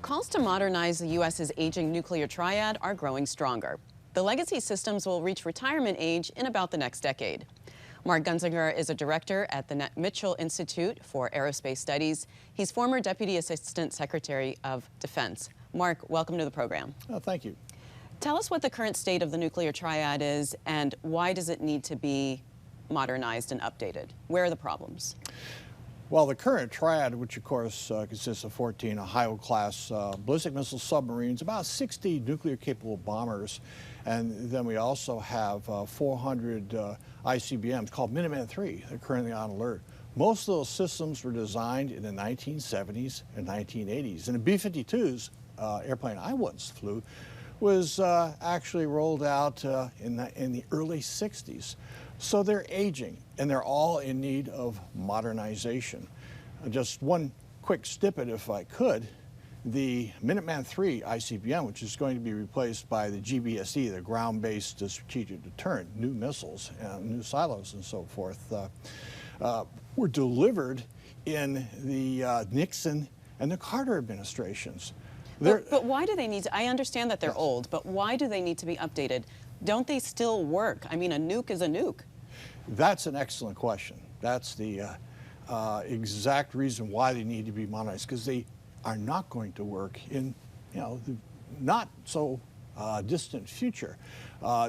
Calls to modernize the U.S.'s aging nuclear triad are growing stronger. The legacy systems will reach retirement age in about the next decade. Mark Gunzinger is a director at the Mitchell Institute for Aerospace Studies. He's former Deputy Assistant Secretary of Defense. Mark, welcome to the program. Thank you. Tell us what the current state of the nuclear triad is and why does it need to be modernized and updated? Where are the problems? Well, the current triad, which of course consists of 14 Ohio-class ballistic missile submarines, about 60 nuclear-capable bombers, and then we also have 400 ICBMs called Minuteman III. They're currently on alert. Most of those systems were designed in the 1970s and 1980s. And the B-52s, airplane I once flew, was actually rolled out in the early 60s. So they're aging, and they're all in need of modernization. Just one quick snippet, if I could. The Minuteman III ICBM, which is going to be replaced by the GBSD, the ground-based strategic deterrent, new missiles, new silos, and so forth, were delivered in the Nixon and the Carter administrations. But why do they need to? I understand that they're old, but why do they need to be updated? Don't they still work? I mean, a nuke is a nuke. That's an excellent question. That's the exact reason why they need to be modernized, because they are not going to work in, the not so distant future.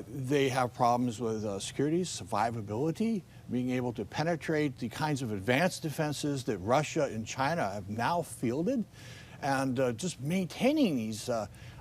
They have problems with security, survivability, being able to penetrate the kinds of advanced defenses that Russia and China have now fielded. And just maintaining these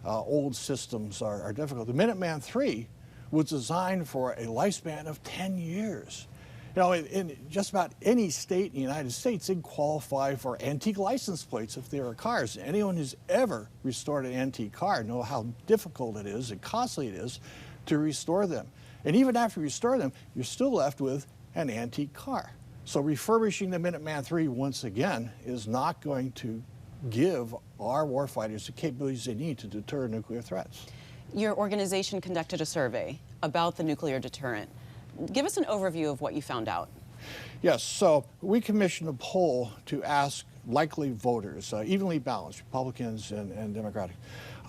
old systems are difficult. The Minuteman III was designed for a lifespan of 10 years. In just about any state in the United States, they'd qualify for antique license plates if they were cars. Anyone who's ever restored an antique car knows how difficult it is and costly it is to restore them. And even after you restore them, you're still left with an antique car. So refurbishing the Minuteman III once again is not going to give our warfighters the capabilities they need to deter nuclear threats. Your organization conducted a survey about the nuclear deterrent. Give us an overview of what you found out. Yes, so we commissioned a poll to ask likely voters, evenly balanced, Republicans and Democratic,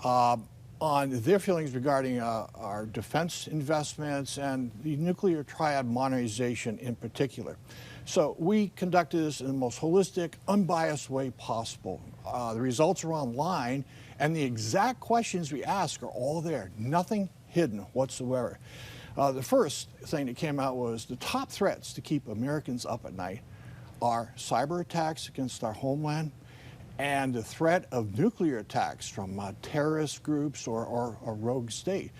on their feelings regarding our defense investments and the nuclear triad modernization in particular. So we conducted this in the most holistic, unbiased way possible. The results are online, and the exact questions we ask are all there, nothing hidden whatsoever. The first thing that came out was the top threats to keep Americans up at night are cyber attacks against our homeland and the threat of nuclear attacks from terrorist groups or a rogue state.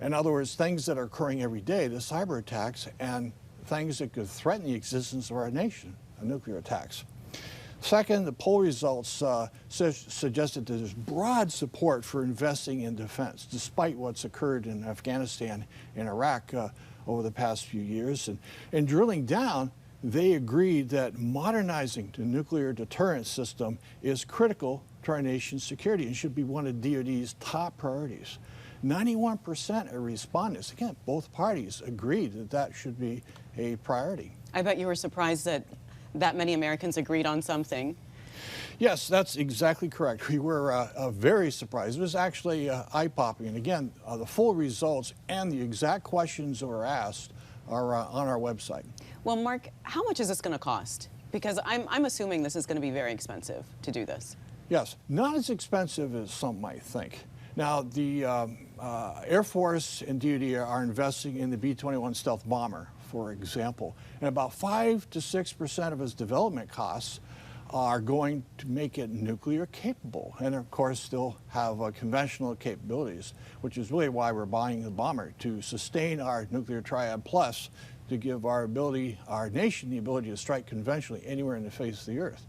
In other words, things that are occurring every day, the cyber attacks, and things that could threaten the existence of our nation, nuclear attacks. Second, the poll results suggested that there's broad support for investing in defense, despite what's occurred in Afghanistan and Iraq over the past few years. And drilling down, they agreed that modernizing the nuclear deterrence system is critical to our nation's security and should be one of DoD's top priorities. 91% of respondents, again, both parties agreed that that should be a priority. I bet you were surprised that many Americans agreed on something. Yes, that's exactly correct. We were very surprised. It was actually eye-popping. And again, the full results and the exact questions that were asked are on our website. Well, Mark, how much is this going to cost? Because I'm assuming this is going to be very expensive to do this. Yes, not as expensive as some might think. Now, the Air Force and DoD are investing in the B-21 stealth bomber, for example, and about 5 to 6% of its development costs are going to make it nuclear capable, and of course still have conventional capabilities, which is really why we're buying the bomber, to sustain our nuclear triad, plus to give our nation the ability to strike conventionally anywhere in the face of the earth.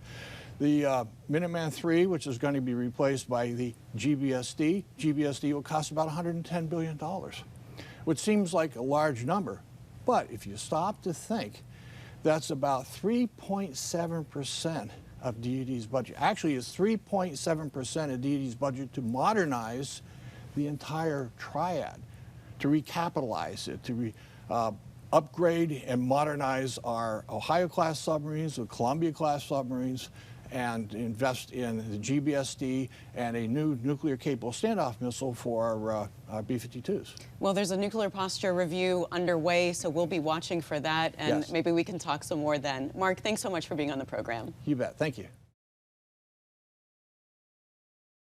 The Minuteman III, which is going to be replaced by the GBSD will cost about $110 billion, which seems like a large number. But if you stop to think, that's about 3.7% of DoD's budget. Actually, it's 3.7% of DoD's budget to modernize the entire triad, to recapitalize it, to upgrade and modernize our Ohio-class submarines with Columbia-class submarines, and invest in the GBSD and a new nuclear-capable standoff missile for our B-52s. Well, there's a nuclear posture review underway, so we'll be watching for that, and Yes. maybe we can talk some more then. Mark, thanks so much for being on the program. You bet. Thank you.